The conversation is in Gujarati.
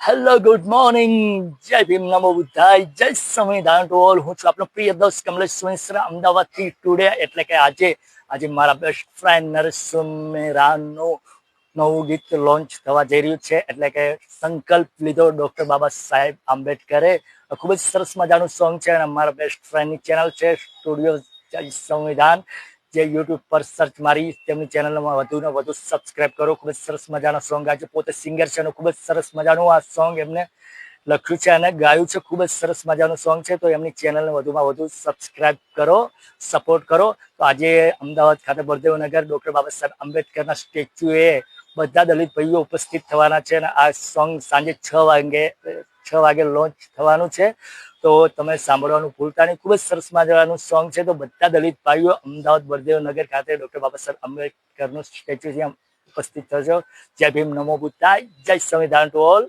હેલો ગુડ મોર્નિંગ, જય ભીમ, નમો બુદ્ધાય, જય સંવિધાન ટુ ઓલ. હું છું આપણો પ્રિય દોસ્ત કમલેશ મિશ્રા, અમદાવાદથી ટુડે એટલે કે આજે મારા બેસ્ટ ફ્રેન્ડ નરેશ મેરાનું નવું ગીત લોન્ચ થવા જઈ રહ્યું છે. એટલે કે સંકલ્પ લીધો ડોક્ટર બાબા સાહેબ આંબેડકરે. ખૂબ જ સરસ મજાનું સોંગ છે અને મારા બેસ્ટ ફ્રેન્ડની ચેનલ છે સ્ટુડિયો જય સંવિધાન, જે યુટ્યુબ પર સર્ચ મારી તેમની ચેનલમાં વધુ ને વધુ સબસ્ક્રાઇબ કરો. ખૂબ જ સરસ મજાનો સોંગ આજે પોતે સિંગર છે અને ખૂબ જ સરસ મજાનું આ સોંગ એમને લખ્યું છે અને ગાયું છે. ખૂબ જ સરસ મજાનું સોંગ છે, તો એમની ચેનલને વધુમાં વધુ સબસ્ક્રાઇબ કરો, સપોર્ટ કરો. તો આજે અમદાવાદ ખાતે બળદેવનગર ડોક્ટર બાબા સાહેબ આંબેડકરના સ્ટેચ્યુએ બધા દલિત ભાઈઓ ઉપસ્થિત થવાના છે અને આ સોંગ સાંજે 6 વાગે લોન્ચ થવાનું છે. તો તમે સાંભળવાનું ભૂલતા નહીં. ખૂબ જ સરસ મજાનું સોંગ છે. તો બધા દલિત ભાઈઓ અમદાવાદ બળદેવનગર ખાતે ડોક્ટર બાબા સાહેબ આંબેડકરનું સ્ટેચ્યુ ત્યાં ઉપસ્થિત થશો. જય ભીમ, નમો બુદ્ધાય, જય સંવિધાન ટુ ઓલ.